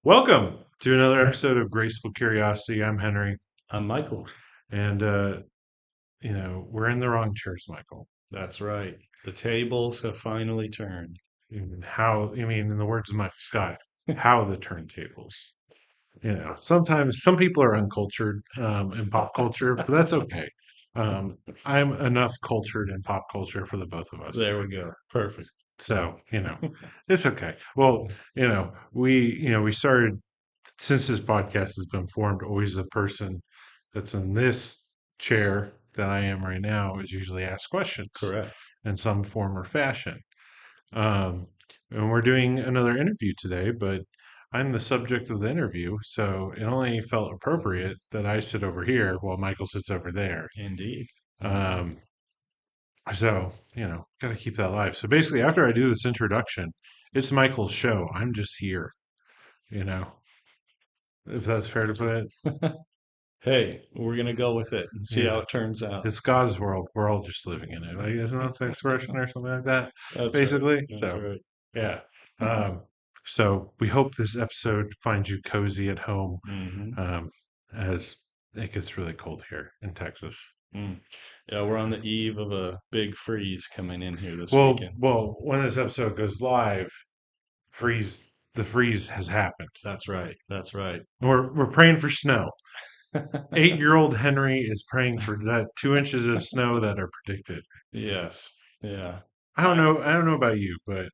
Welcome to another episode of Graceful Curiosity. I'm Henry, I'm Michael. and we're in the wrong chairs, Michael. That's right. The tables have finally turned. In the words of Michael Scott, how the turntables. Sometimes some people are uncultured in pop culture, but that's okay. Um, I'm enough cultured in pop culture for the both of us. There we go. Perfect. So, it's okay. Well, we started since this podcast has been formed, always the person that's in this chair that I am right now is usually asked questions Correct. in some form or fashion. Um, and we're doing another interview today, but I'm the subject of the interview, so it only felt appropriate that I sit over here while Michael sits over there. Indeed. Indeed. Um, got to keep that alive. So basically, after I do this introduction, it's Michael's show. I'm just here, you know, if that's fair to put it. Hey, we're gonna go with it and see how Yeah. it turns out. It's God's world. We're all just living in it. Like, isn't that the expression or something like that? That's right. Basically. That's So, right. yeah. Um, so we hope this episode finds you cozy at home, Mm-hmm. um, as it gets really cold here in Texas. Mm. Yeah, we're on the eve of a big freeze coming in here this Well, weekend. well, when this episode goes live, freeze the freeze has happened. That's right. That's right. We're praying for snow. 8-year-old Henry is praying for that 2 inches of snow that are predicted. Yes. Yeah. I don't I know. I don't know about you, but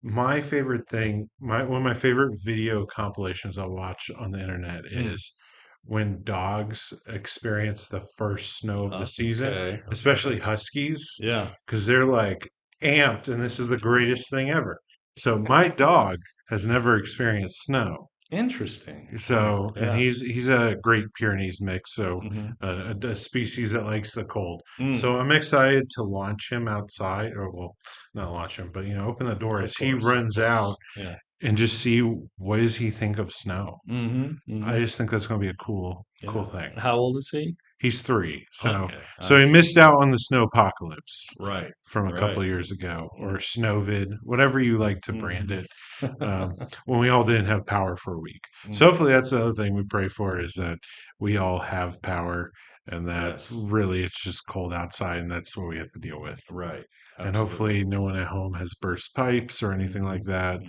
my favorite thing, my one of my favorite video compilations I'll watch on the internet mm. is when dogs experience the first snow of the season, Okay. Okay. especially huskies, Yeah. because they're like amped and this is the greatest thing ever. So my dog has never experienced snow. Interesting. Hmm. So, and Yeah. he's a Great Pyrenees mix, so Mm-hmm. a species that likes the cold. Mm. So I'm excited to launch him outside, or well, not launch him, but open the door Of as he course. Of runs out course. Yeah. and just see what does he think of snow. Mm-hmm. I Mm-hmm. just think that's going to be a cool Yeah. thing. How old is he? He's 3, Okay, so I he see. missed out on the snowpocalypse Right. from a couple Right. of years ago, or Mm. Snowvid, whatever you like to brand Mm-hmm. it, when we all didn't have power for a week. So Mm. hopefully that's the other thing we pray for is that we all have power and that Yes. really it's just cold outside and that's what we have to deal with. Right. And Absolutely. hopefully no one at home has burst pipes or anything Mm-hmm. like that.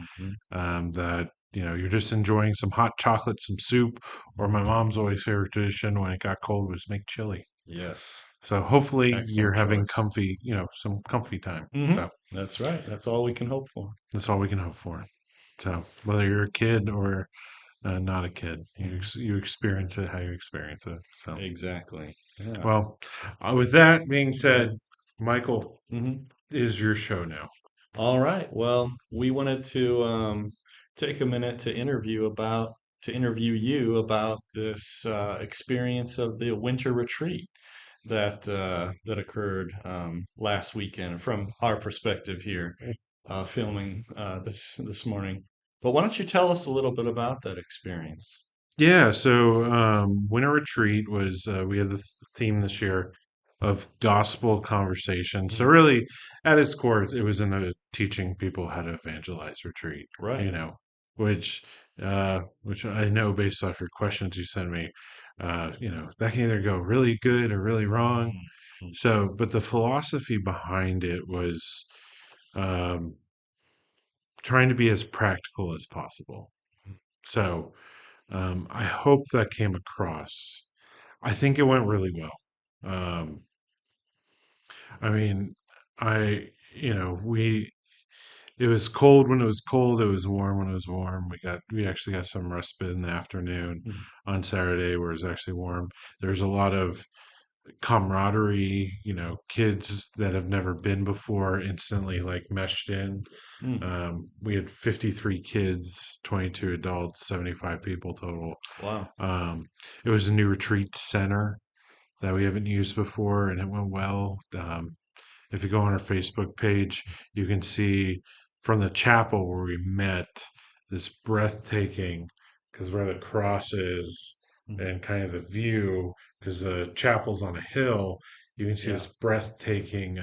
Mm-hmm. That you're just enjoying some hot chocolate, some soup, or my Mm. mom's always favorite tradition when it got cold was make chili. Yes. So hopefully you're Excellent having choice. comfy, some comfy time. Mm-hmm. So That's right. That's all we can hope for. that's all we can hope for. So whether you're a kid or not a kid, Mhm. you experience it how you experience it. So Exactly. Yeah. well, with that being said, Michael, Mm-hmm. is your show now. All right. Well, we wanted to take a minute to interview you about this experience of the winter retreat that occurred last weekend from our perspective here, filming this morning. But why don't you tell us a little bit about that experience? Yeah, so Winter Retreat was we had the theme this year of gospel conversation. So Mm. really, at its core, it was in a teaching people how to evangelize retreat. You Right. know, which which I know based off your questions you sent me, that can either go really good or really wrong. Mm. So, but the philosophy behind it was um, trying to be as practical as possible. So I hope that came across. I think it went really well. Um, I mean, we, it was cold when it was cold. It was warm when it was warm. We actually got some respite in the afternoon Mm. on Saturday where it was actually warm. There's a lot of camaraderie, kids that have never been before instantly like meshed in. Mm. We had 53 kids, 22 adults, 75 people total. Wow. Um, it was a new retreat center that we haven't used before, and it went well. If you go on our Facebook page, you can see from the chapel where we met this breathtaking, because where the cross is Mm. and kind of the view, because the chapel's on a hill, you can see Yeah. this breathtaking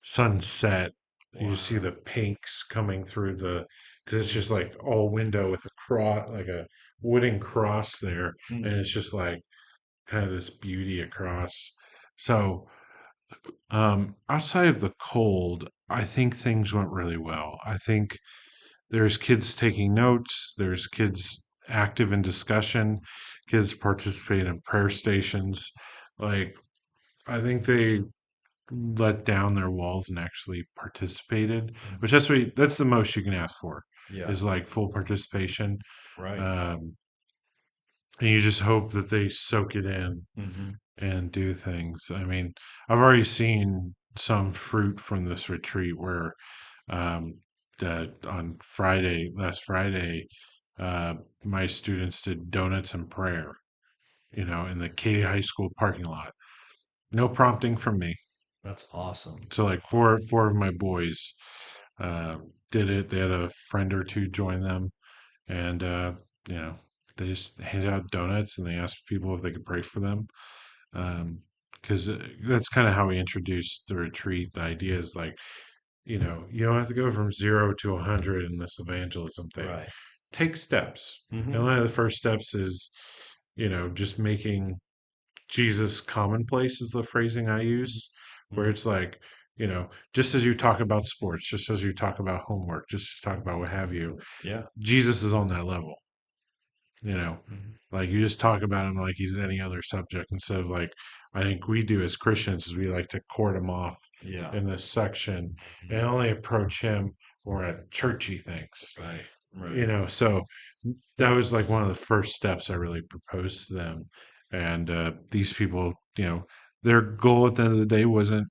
sunset. You see Wow. the pinks coming through the because it's just like all window with a cross, like a wooden cross there, and Mm, it's just like kind of this beauty across. So outside of the cold, I think things went really well. I think there's kids taking notes, there's kids active in discussion, kids participate in prayer stations. Like, I think they let down their walls and actually participated, mm. which that's the most you can ask for Yeah, is like full participation. right. Um, and you just hope that they soak it in Hmm. and do things. I mean, I've already seen some fruit from this retreat where um, that on last Friday, uh, my students did donuts and prayer, in the Katy High School parking lot. No prompting from me. That's awesome. So like four of my boys did it. They had a friend or two join them, and you know, they just handed out donuts and they asked people if they could pray for them. Because that's kind of how we introduced the retreat. The idea is like, you don't have to go from 0 to 100 in this evangelism thing. Right. Take steps. And Hmm. one of the first steps is, just making Jesus commonplace is the phrasing I use, where Hmm. it's like, just as you talk about sports, just as you talk about homework, just as you talk about what have you, Yeah. Jesus is on that level, you know, Hmm. like you just talk about him like he's any other subject instead of like, I think we do as Christians is we like to court him off Yeah. in this section and Hmm. only approach him more at churchy things, Right. Right. so that was like one of the first steps I really proposed to them. And these people, their goal at the end of the day wasn't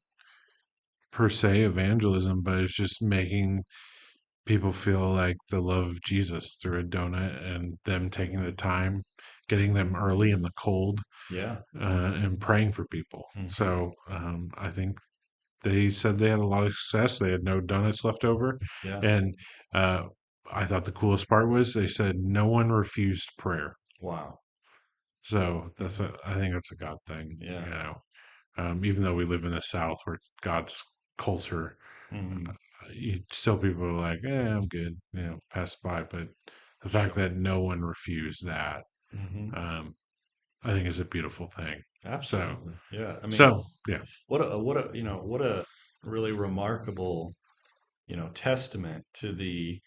per se evangelism, but it's just making people feel like the love of Jesus through a donut and them taking the time, getting them early in the cold, Yeah. and praying for people. Hmm. So I think they said they had a lot of success. They had no donuts left over. Yeah. And uh, I thought the coolest part was they said no one refused prayer. Wow. So Hmm. I think that's a God thing, Yeah. Even though we live in the South where God's culture, Hmm. still people are like, I'm good, pass by. But the fact Sure. that no one refused that, Hmm. um, I think is a beautiful thing. So, Absolutely. Yeah. I mean, so yeah, what a really remarkable, testament to the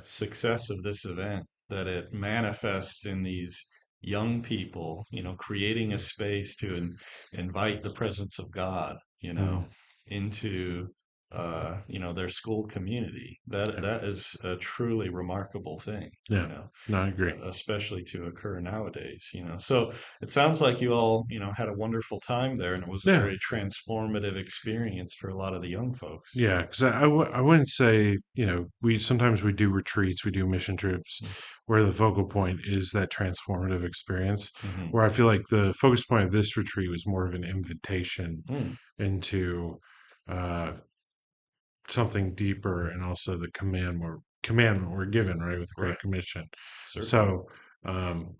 success of this event that it manifests in these young people, creating a space to invite the presence of God, mm, into their school community. That yeah, that is a truly remarkable thing, yeah. No, I agree. especially to occur nowadays, So it sounds like you all, had a wonderful time there, and it was a Yeah, very transformative experience for a lot of the young folks. yeah, because I wouldn't say, we sometimes we do retreats, we do mission trips where the focal point is that transformative experience. Mm-hmm. Where I feel like the focus point of this retreat was more of an invitation Mm, into uh, something deeper and also the commandment we're given, right, with the Great right. Commission. Certainly. So um,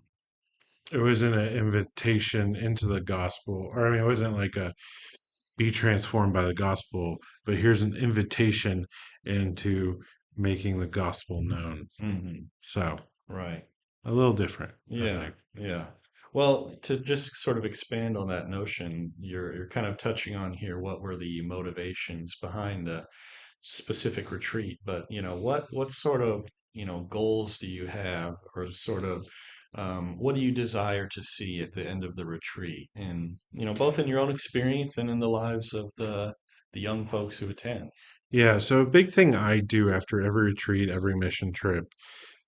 it wasn't an invitation into the gospel, or I mean, it wasn't like a be transformed by the gospel, but here's an invitation into making the gospel known. Hmm. So Right. a little different, I Yeah. think. Yeah. Well, to just sort of expand on that notion, you're kind of touching on here what were the motivations behind the specific retreat, but what sort of goals do you have, or sort of what do you desire to see at the end of the retreat, and both in your own experience and in the lives of the young folks who attend. Yeah, so a big thing I do after every retreat, every mission trip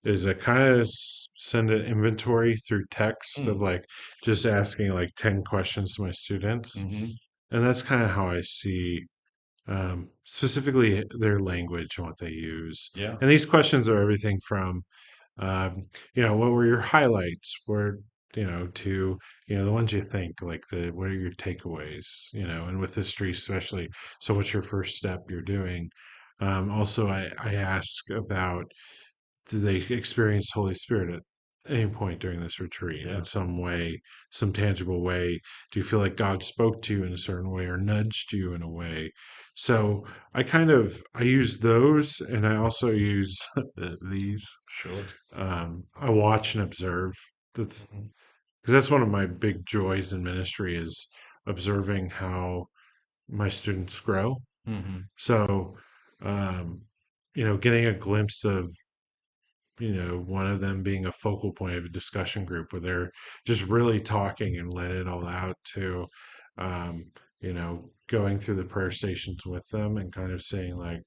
is I kind of send an inventory through text of Mm, like just asking like 10 questions to my students. hmm. And that's kind of how I see specifically their language and what they use. Yeah. And these questions are everything from, what were your highlights? To, the ones you think, like what are your takeaways, and with history especially. So what's your first step you're doing? Also, I ask about, do they experience Holy Spirit any point during this retreat in Yeah. some way, some tangible way? Do you feel like God spoke to you in a certain way or nudged you in a way? So I use those, and I also use these. Sure. I watch and observe. That's Hmm. because that's one of my big joys in ministry is observing how my students grow. Hmm. So, um, getting a glimpse of one of them being a focal point of a discussion group where they're just really talking and letting it all out to, um, going through the prayer stations with them and kind of saying like,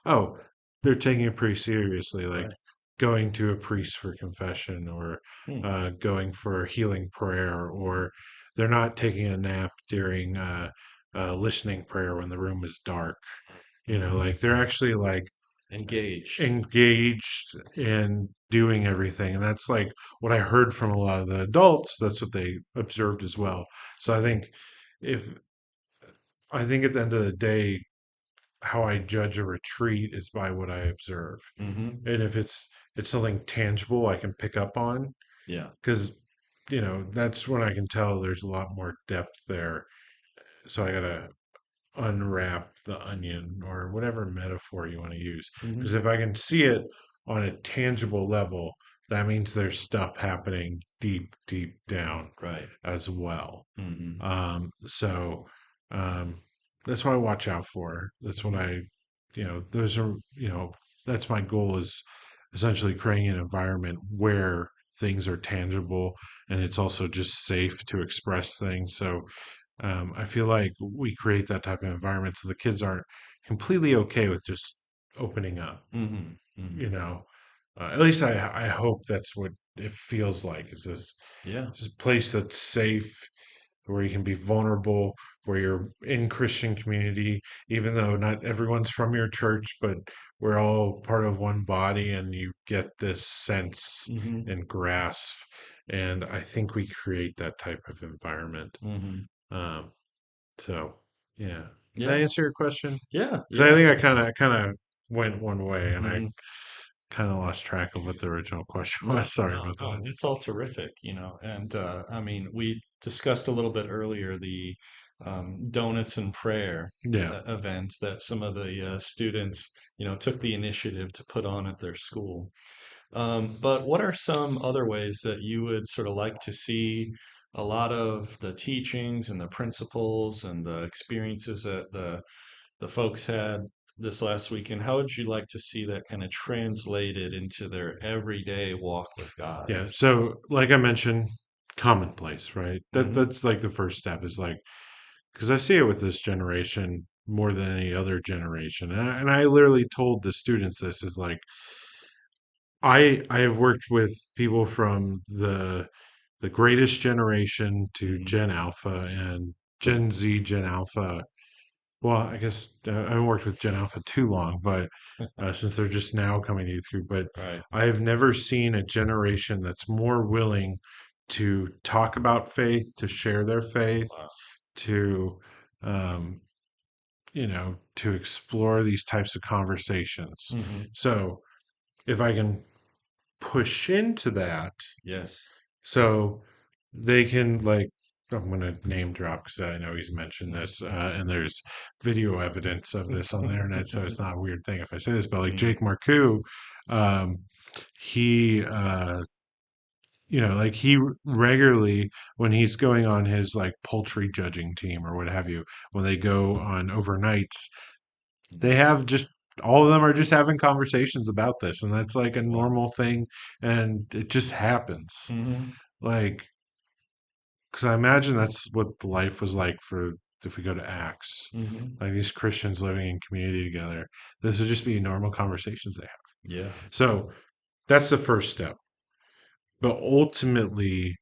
oh, they're taking it pretty seriously, like Right. going to a priest for confession or Hmm. going for healing prayer, or they're not taking a nap during listening prayer when the room is dark. Hmm. Like they're actually like Engaged. engaged in doing everything. And that's like what I heard from a lot of the adults. That's what they observed as well. So if I think at the end of the day, how I judge a retreat is by what I observe. Hmm. And if it's something tangible I can pick up on, Yeah. because that's when I can tell there's a lot more depth there. So I gotta unwrap the onion or whatever metaphor you want to use. Because Hmm. if I can see it on a tangible level, that means there's stuff happening deep, deep down Right. as well. Hmm. So um, that's what I watch out for. That's what Hmm. those are, that's my goal is essentially creating an environment where things are tangible and it's also just safe to express things. So I feel like we create that type of environment so the kids aren't completely okay with just opening up. Hmm. You Hmm. know, at least I hope that's what it feels like. Is this Yeah. just place that's safe where you can be vulnerable, where you're in Christian community, even though not everyone's from your church, but we're all part of one body, and you get this sense Hmm. and grasp. And I think we create that type of environment. Hmm. Um, so, yeah. Did that Yeah. answer your question? Yeah. Because I Yeah. think I kind of went one way, and I Hmm. kind of lost track of what the original question No, was. Sorry no, about no. that. It's all terrific, and I mean, we discussed a little bit earlier the donuts and prayer Yeah, event that some of the students, took the initiative to put on at their school. But what are some other ways that you would sort of like to see a lot of the teachings and the principles and the experiences that the folks had this last weekend? How would you like to see that kind of translated into their everyday walk with God? yeah. So, like I mentioned, commonplace, right? Hmm. That's like the first step is like because I see it with this generation more than any other generation, and I literally told the students this is like I have worked with people from the greatest generation to Hmm. Gen Alpha and Gen Z, Gen Alpha. Well, I guess I haven't worked with Gen Alpha too long, but since they're just now coming to youth group, but Right. I have never seen a generation that's more willing to talk about faith, to share their faith, Wow. to um, to explore these types of conversations. Hmm. So if I can push into that, Yes. so they can like I'm going to name drop because I know he's mentioned this, and there's video evidence of this on the internet, so it's not a weird thing if I say this. But like Hmm. Jake Marcoux, um, he, like he regularly when he's going on his like poultry judging team or what have you, when they go on overnights, they have just all of them are just having conversations about this, and that's like a Wow. normal thing, and it just happens. Hmm. Like because I imagine that's what life was like for if we go to Acts, Hmm. like these Christians living in community together. This would just be normal conversations they have. Yeah. So that's the first step. But ultimately,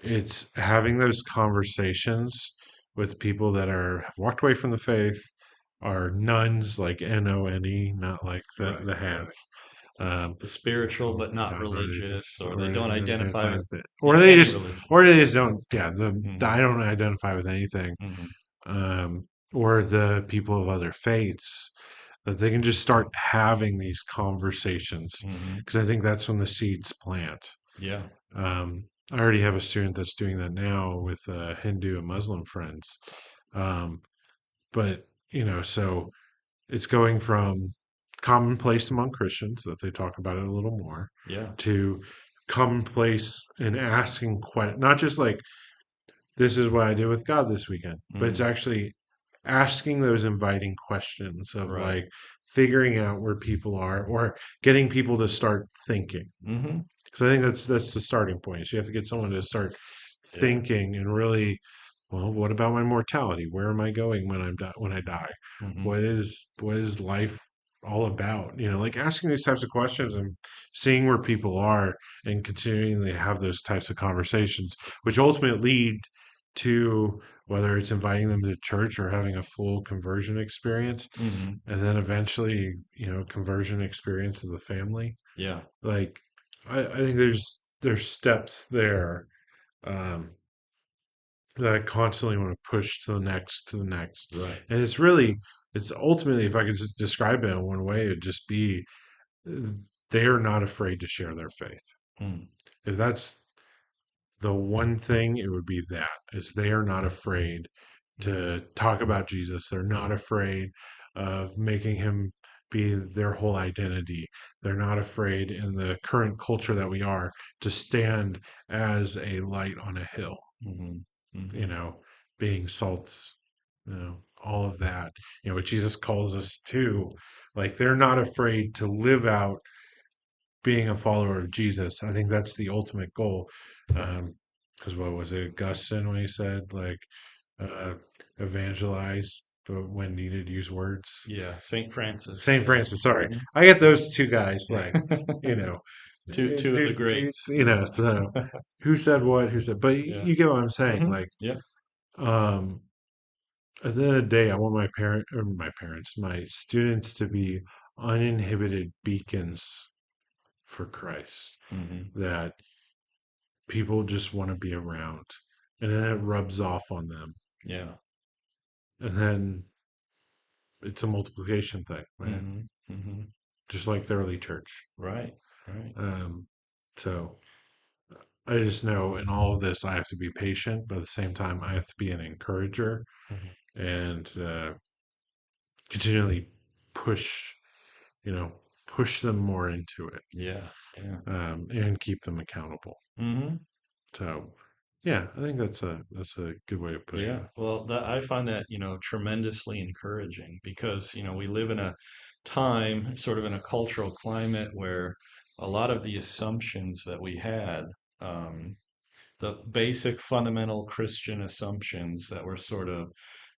it's having those conversations with people that have walked away from the faith, are nuns like NONE, not like Right. the Right. hands. Um, The spiritual but not not religious, or they or don't they identify identify with, with it, yeah, any religion. or they just don't. Yeah, Hmm. I don't identify with anything. Hmm. Or the people of other faiths that they can just start having these conversations Hmm. because I think that's when the seeds plant. Yeah. I already have a student that's doing that now with Hindu and Muslim friends. Um, but so it's going from commonplace among Christians that they talk about it a little more Yeah. to commonplace in asking not just like this is what I did with God this weekend, but it's Mm, actually asking those inviting questions of right. like figuring out where people are or getting people to start thinking. Hmm. Because I think that's the starting point. So you have to get someone to start Yeah. thinking and really, well, what about my mortality? Where am I going when I die? Hmm. What is life all about? Like asking these types of questions and seeing where people are and continuing to have those types of conversations, which ultimately lead to whether it's inviting them to church or having a full conversion experience, Hmm. and then eventually, conversion experience of the family. Yeah. Like I think there's steps there, um, that I constantly want to push to the next. Right. And it's ultimately, if I could just describe it in one way, it'd just be they are not afraid to share their faith. Mm, If that's the one thing, it would be that is they are not afraid mm, to talk about Jesus. They're not afraid of making him be their whole identity. They're not afraid in the current culture that we are to stand as a light on a hill, mhm, you mhm, know, being salts, all of that, what Jesus calls us to. Like they're not afraid to live out being a follower of Jesus. I think that's the ultimate goal. Because what was it, Augustine, when he said, like, uh, evangelize, but when needed, use words? yeah, Saint Francis. St. Yeah. Francis, sorry. Mhm. I get those two guys, like, you know, Two of the greats. Yeah. so who said what, who said, but Yeah. you get what I'm saying. Hmm. Like, Yeah. um, at the end of the day, I want my students to be uninhibited beacons for Christ. Hmm. That people just want to be around. And then it rubs off on them. Yeah. And then it's a multiplication thing, right? Hmm. Hmm. Just like the early church. Right. Right. Um, so I just know in all of this, I have to be patient, but at the same time, I have to be an encourager Hmm. and continually push, you know, push them more into it, Yeah. Yeah. and keep them accountable. Hmm. So, yeah, I think that's a good way of putting Yeah. it. Well, that I find that, tremendously encouraging because, we live in a time, sort of in a cultural climate where a lot of the assumptions that we had, um, the basic fundamental Christian assumptions that were sort of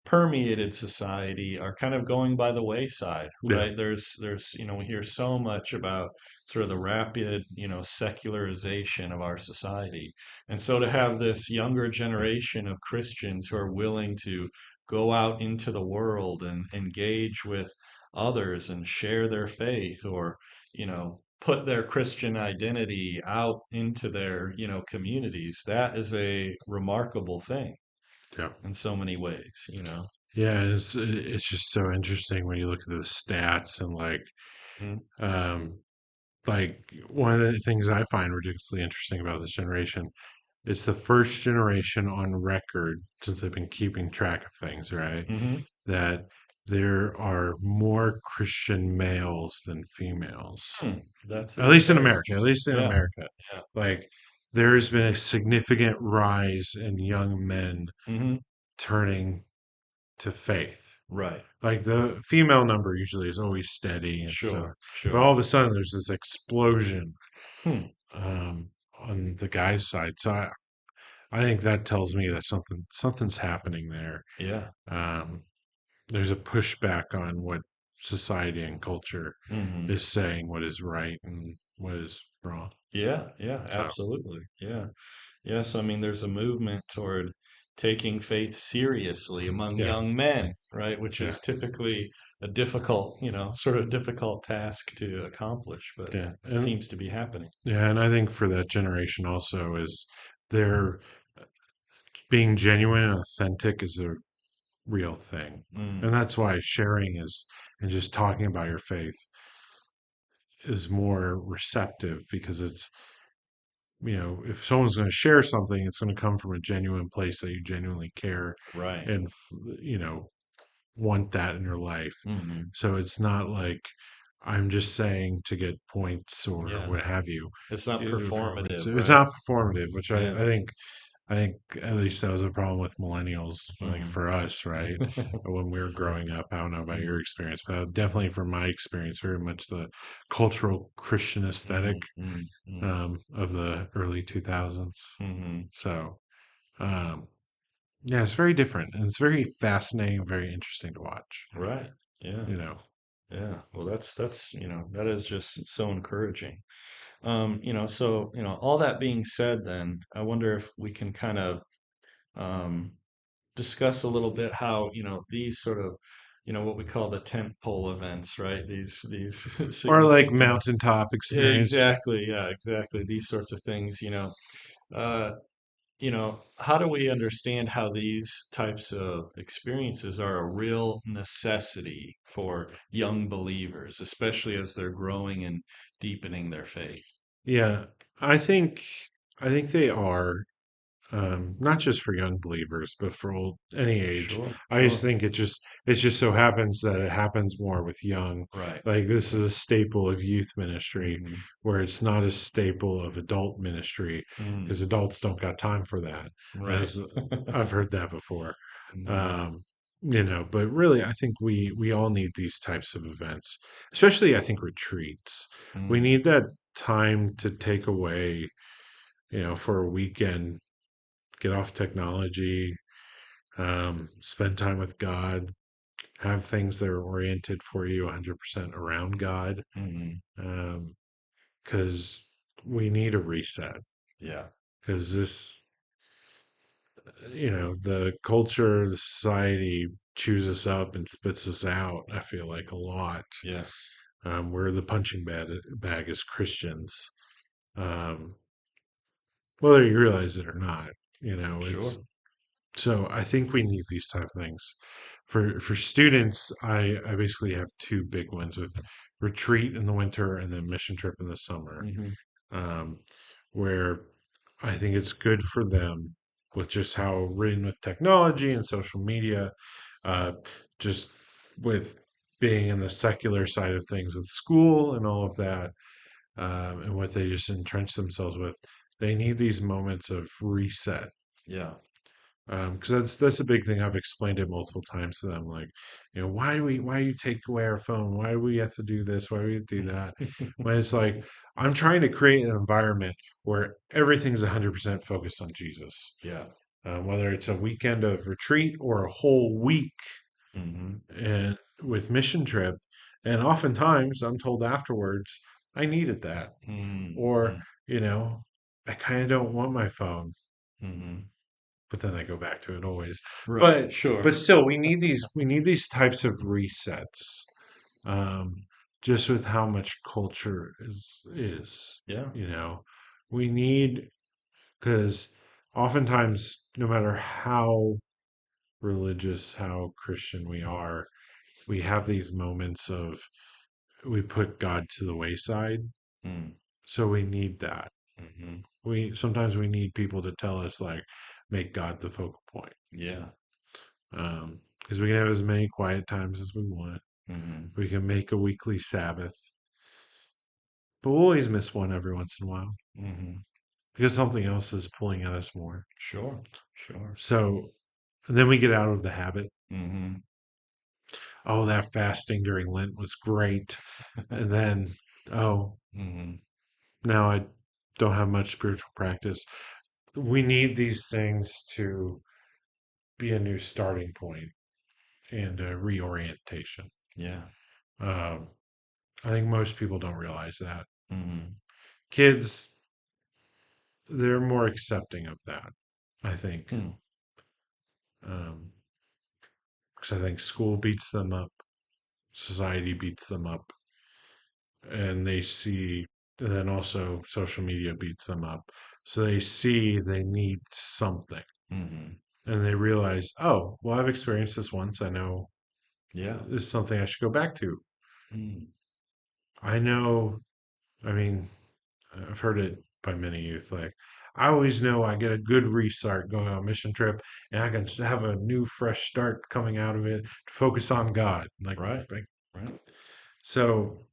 permeated society are kind of going by the wayside, Yeah, right? We hear so much about sort of the rapid, secularization of our society. And so to have this younger generation of Christians who are willing to go out into the world and engage with others and share their faith or, put their Christian identity out into their, communities, that is a remarkable thing yeah. in so many ways. Yeah, it's just so interesting when you look at the stats and Mm, um like one of the things I find ridiculously interesting about this generation, it's the first generation on record since they've been keeping track of things, right? hmm. That there are more Christian males than females. Hmm. That's At least in very America, at interesting. least in Yeah, America. yeah. Like there's been a significant rise in young men Hmm. turning to faith. Right. Like the female number usually is always steady and stuff, Sure, but all sure. of a sudden there's this explosion, Hmm. on the guy's side. So I think that tells me that something's happening there. Yeah. Um, there's a pushback on what society and culture Hmm. is saying, what is right and what is wrong. Yeah, yeah, So absolutely. Yeah. Yes, I mean, there's a movement toward taking faith seriously among yeah, young men, right? Which yeah, is typically a difficult, sort of difficult task to accomplish, but yeah, it seems to be happening. and I think for that generation also is they're being genuine and authentic is a real thing. And Mm, that's why sharing is and just talking about your faith is more receptive because it's if someone's going to share something, it's going to come from a genuine place that you genuinely care Right. and, want that in your life. Hmm. So it's not like I'm just saying to get points or Yeah. what have you. It's not It's, performative, it's right? not performative, which I, Yeah. I think I think at least that was a problem with millennials, like Hmm. for us, right? When we were growing up. I don't know about your experience, but definitely from my experience, very much the cultural Christian aesthetic Mm-hmm. of the early 2000s. Hmm. So, um, yeah, it's very different and it's very fascinating, very interesting to watch. Right. Yeah. You know, Yeah. Well, that is just so encouraging. So, all that being said, then I wonder if we can kind of um, discuss a little bit how, these sort of, what we call the tent pole events, right? These or like significant, mountaintop experience. exactly, yeah, exactly. These sorts of things, uh, how do we understand how these types of experiences are a real necessity for young believers, especially as they're growing and deepening their faith? Yeah, I think I think they are. Not just for young believers, but for any age. Sure, I just sure. think it just so happens that it happens more with young. Right. Like this is a staple of youth ministry, Hmm. where it's not a staple of adult ministry Mm, because adults don't got time for that. right. As I've heard that before. Hmm. Um, but really, I think we all need these types of events, especially I think retreats. We Mm, need that time to take away, for a weekend, get off technology, spend time with God, have things that are oriented for you 100% around God, hmm. because we need a reset. Yeah. Because the culture, the society chews us up and spits us out, I feel like a lot. Yes. We're the punching bag as Christians. Um, whether you realize it or not, it's Sure. so I think we need these type of things. For students, I basically have two big ones with retreat in the winter and then mission trip in the summer, Hmm. um, where I think it's good for them with just how ridden with technology and social media, uh, just with being in the secular side of things with school and all of that, and what they just entrench themselves with. They need these moments of reset, Yeah. because that's a big thing. I've explained it multiple times to them, like, why do you take away our phone? Why do we have to do this? Why do we do that? When it's like I'm trying to create an environment where everything's 100% focused on Jesus, Yeah. whether it's a weekend of retreat or a whole week Hmm. and with mission trip. And oftentimes, I'm told afterwards, I needed that, or Hmm. you know, I kind of don't want my phone, Hmm. but then I go back to it always. Right. But Sure. but still, we need these types of resets. Um, just with how much culture is, Yeah. you know, we need because oftentimes, no matter how religious, how Christian we are, we have these moments of we put God to the wayside. Mm. So we need that. Hmm. We sometimes we need people to tell us like, make God the focal point. Yeah. Because we can have as many quiet times as we want. Hmm. We can make a weekly Sabbath, but we'll always miss one every once in a while Hmm. because something else is pulling at us more. Sure. Sure. So then we get out of the habit. Hmm. Oh, that fasting during Lent was great. And then, oh, Hmm. now I don't have much spiritual practice. We need these things to be a new starting point and a reorientation. Yeah. Um, I think most people don't realize that. Hmm. Kids, they're more accepting of that, I think. Hmm. Because I think school beats them up, society beats them up, and they see, and then also social media beats them up. So they see they need something, Hmm. and they realize, oh, well, I've experienced this once. I know Yeah. this is something I should go back to. Mm. I know, I mean, I've heard it. by many youth. Like, I always know I get a good restart going on a mission trip, and I can have a new, fresh start coming out of it to focus on God. Right. Right. So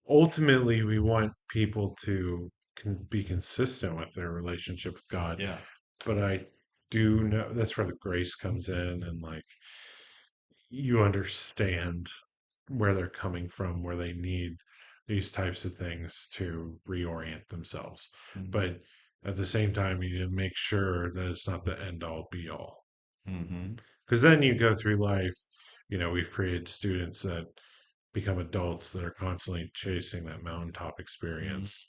ultimately, we want people to be consistent with their relationship with God. Yeah. But I do know that's where the grace comes in, and like you understand where they're coming from, where they need these types of things to reorient themselves. Hmm. But at the same time, you need to make sure that it's not the end all be all. Hmm. Because then you go through life, we've created students that become adults that are constantly chasing that mountaintop Hmm. experience.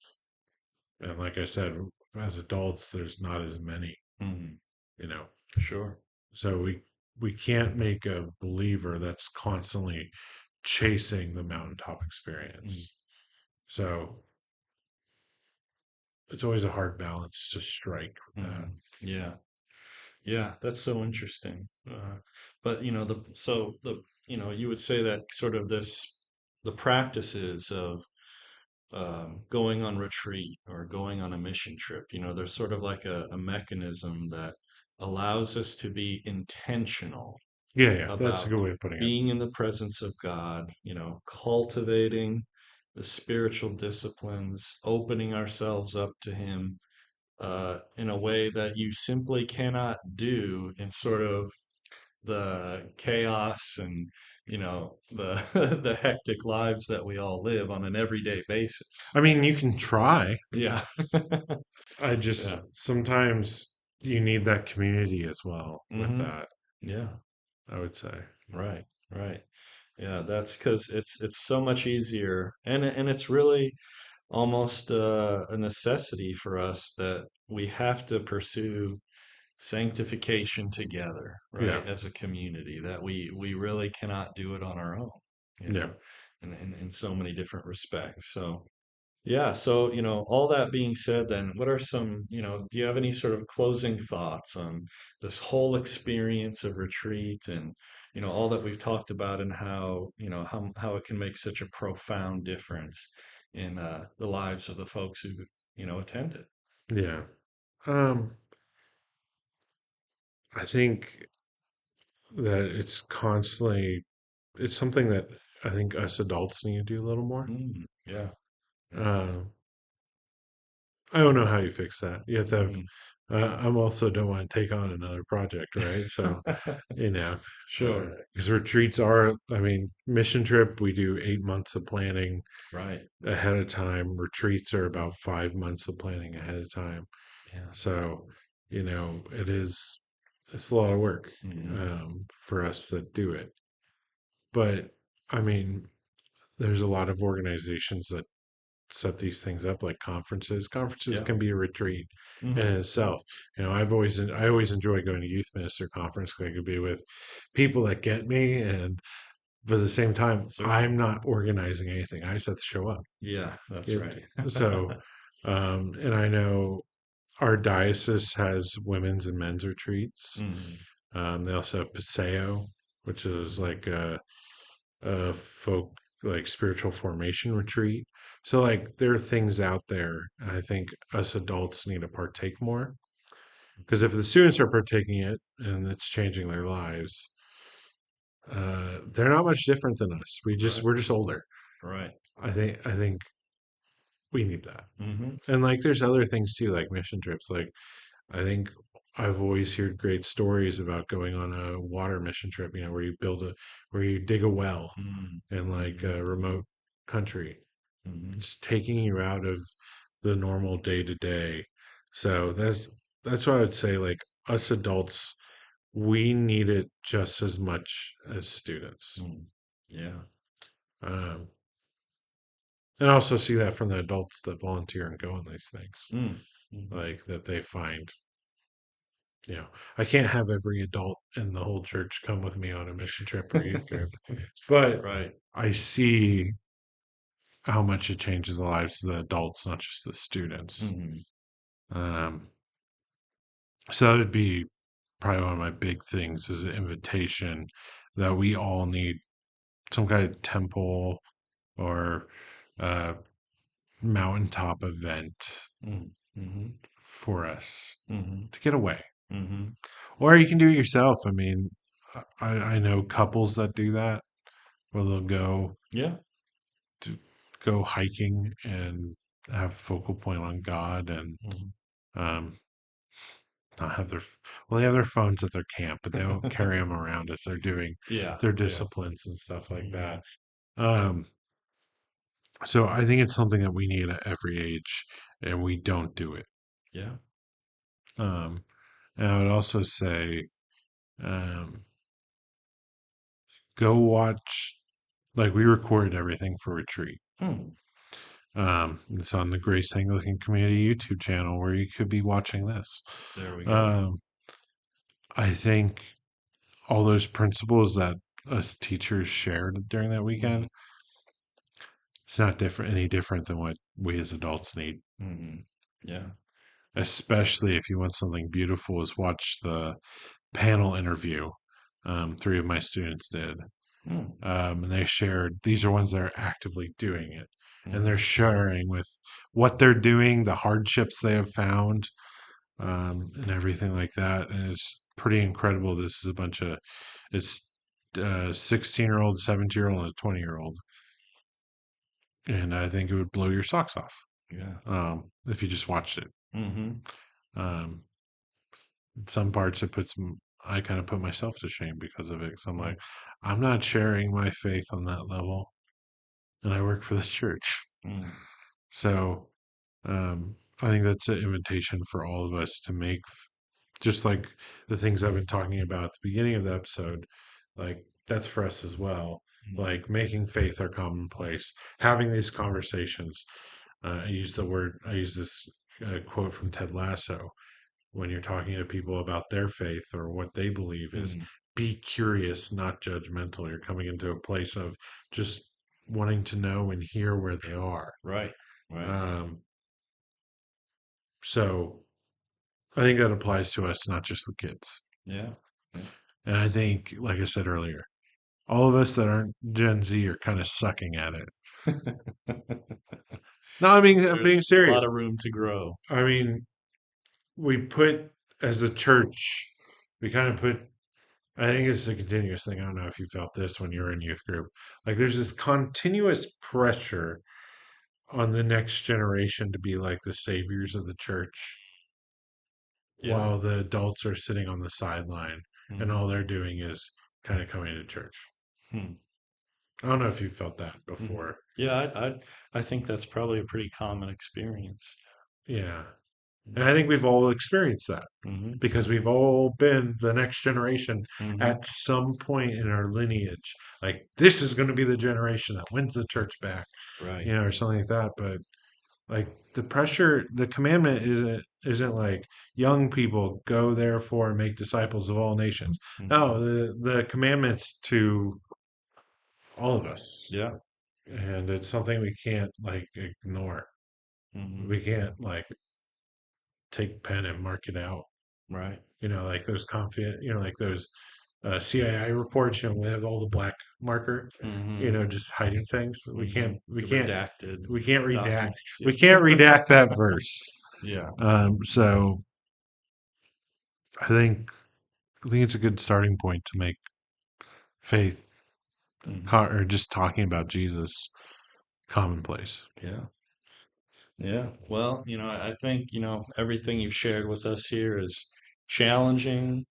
And like I said, as adults, there's not as many, Hmm. you know. Sure. So we can't make a believer that's constantly chasing the mountaintop experience. So it's always a hard balance to strike with that. Hmm. Yeah. Yeah. That's so interesting. But you would say that sort of the practices of going on retreat or going on a mission trip, there's sort of like a mechanism that allows us to be intentional Yeah, yeah, that's a about good way of putting it. being in the presence of God, cultivating the spiritual disciplines, opening ourselves up to Him in a way that you simply cannot do in sort of the chaos and the the hectic lives that we all live on an everyday basis. I mean, you can try. Yeah. I Yeah. just sometimes you need that community as well with Hmm. that, Yeah. I would say. Right. Right. Yeah. That's because it's so much easier, and it's really almost a necessity for us that we have to pursue sanctification together, Yeah, right? As a community, that we really cannot do it on our own, you yeah, know, in so many different respects. So yeah, so all that being said, then what are some, do you have any sort of closing thoughts on this whole experience of retreat and all that we've talked about and how how it can make such a profound difference in the lives of the folks who attend it? yeah. Um, I think that it's something that I think us adults need to do a little more. Mm, yeah, yeah. Uh, I don't know how you fix that. You have to have. Hmm. I'm also don't want to take on another project, right? So, you know, Sure. because retreats are. I mean, mission trip we do 8 months of planning Right. ahead of time. Retreats are about 5 months of planning ahead of time. Yeah. So, it's a lot of work Hmm. for us that do it. But I mean, there's a lot of organizations that set these things up like conferences. Conferences Yeah. can be a retreat in Hmm. itself. I always enjoy going to youth minister conference because I could be with people that get me, and but at the same time, Certainly. I'm not organizing anything. I just have to show up. Yeah, that's It, right. so, and I know our diocese has women's and men's retreats. Hmm. They also have Paseo, which is like a folk like spiritual formation retreat. So like there are things out there, and I think us adults need to partake more. Because if the students are partaking it and it's changing their lives, they're not much different than us. Right. We're just older. Right. I think we need that. Hmm. And like there's other things too, like mission trips. Like I think I've always heard great stories about going on a water mission trip, where you dig a well Hmm. in like Hmm. a remote country. Hmm. It's taking you out of the normal day to day. So that's what I would say. Like us adults, we need it just as much as students. Hmm. Yeah. Um, and I also see that from the adults that volunteer and go on these things, Mm. Hmm. like that they find. I can't have every adult in the whole church come with me on a mission trip or youth group, but Right. I see how much it changes the lives of the adults, not just the students. Hmm. Um, so that would be probably one of my big things is an invitation that we all need some kind of temple or uh, mountaintop event Mm. Mm-hmm. for us Mm-hmm. to get away. Mm-hmm. Or you can do it yourself. I mean, I know couples that do that where they'll Yeah. to go hiking and have focal point on God and Mhm. um, not have their well, they have their phones at their camp, but they don't carry them around as they're doing Yeah. their Yeah. disciplines and stuff like Hmm. that. Um, so I think it's something that we need at every age, and we don't do it. Yeah. Um, and I would also say, um, go watch. Like we recorded everything for retreat. Hmm. It's on the Grace Anglican Community YouTube channel where you could be watching this. There we go. Um, I think all those principles that us teachers shared during that Hmm. weekend, it's not any different than what we as adults need. Hmm. Yeah. Especially if you want something beautiful, is watch the panel interview. Three of my students did. Hmm. And they shared these are ones that are actively doing it. And they're Hmm. sharing with what they're doing, the hardships they have found, and everything like that. And it's pretty incredible. This is a bunch of it's 16-year-old, 17-year-old, and a 20-year-old, and I think it would blow your socks off Yeah. if you just watched it. Hmm. Um, in some parts, I kind of put myself to shame because of it. Because I'm like, I'm not sharing my faith on that level, and I work for the church. Hmm. So I think that's an invitation for all of us to make, just like the things I've been talking about at the beginning of the episode, like that's for us as well. Hmm. Like making faith our commonplace, having these conversations. I use this quote from Ted Lasso when you're talking to people about their faith or what they believe is Hmm. be curious, not judgmental. You're coming into a place of just wanting to know and hear where they are. Right. Right. Um, so I think that applies to us, not just the kids. Yeah. Yeah. And I think, like I said earlier, all of us that aren't Gen Z are kind of sucking at it. No, I mean, I'm being There's a lot serious. of room to grow. I mean, we put, as a church, we kind of put, I think it's a continuous thing. I don't know if you felt this when you were in youth group. Like, there's this continuous pressure on the next generation to be like the saviors of the church Yeah. while the adults are sitting on the sideline and Hmm. all they're doing is kind of coming to church. Hmm. I don't know if you felt that Hmm. before. Yeah. I think that's probably a pretty common experience. Yeah. And I think we've all experienced that Hmm. because we've all been the next generation Hmm. at some point in our lineage. Like, this is going to be the generation that wins the church back, Right. or something like that. But like the pressure, the commandment isn't like young people go therefore and make disciples of all nations. No, Hmm. the commandments to all of us, Yeah. and it's something we can't like ignore. Hmm. We can't like take pen and mark it out. Right. Like those confident, like those CII reports. We have all the black marker. Hmm. Just hiding things. We Hmm. can't. We The can't. redacted We can't redact. documents. We Yeah. can't redact that verse. Yeah. So I think it's a good starting point to make faith Hmm. or just talking about Jesus commonplace. Yeah. Yeah. Well, I think, everything you've shared with us here is challenging,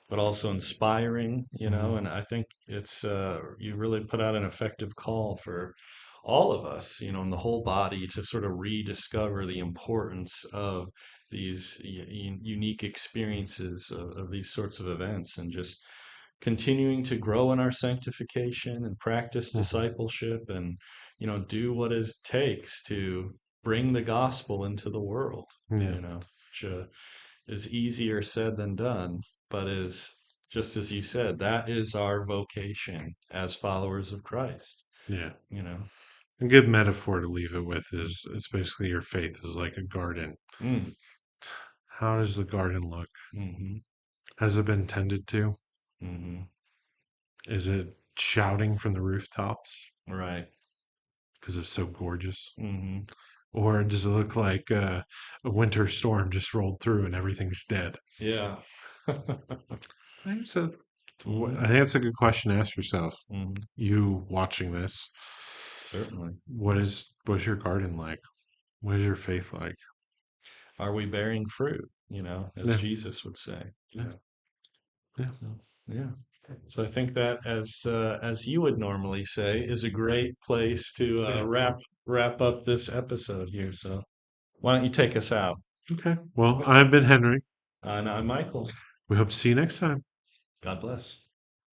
but also inspiring, Hmm. and I think you really put out an effective call for all of us, and the whole body to sort of rediscover the importance of these unique experiences of these sorts of events and just continuing to grow in our sanctification and practice Hmm. discipleship and, do what it takes to bring the gospel into the world, Yeah. which is easier said than done, but is just as you said, that is our vocation as followers of Christ, Yeah. you know. A good metaphor to leave it with is it's basically your faith is like a garden. Mm, How does the garden look? mm-hmm, Has it been tended to? mm-hmm. Is it shouting from the rooftops Right. because it's so gorgeous? Mm-hmm. or does it look like a winter storm just rolled through and everything's dead? Yeah. I think so. I Hmm. think that's a good question to ask yourself. Hmm. You watching this, Certainly. what's your garden like? What is your faith like? Are we bearing fruit? As Yeah, Jesus would say. yeah, Yeah. yeah. Yeah. Yeah. So I think that, as you would normally say, is a great place to Yeah. wrap up this episode here. So why don't you take us out? Okay. Well, I've been Henry. And I'm Michael. We hope to see you next time. God bless.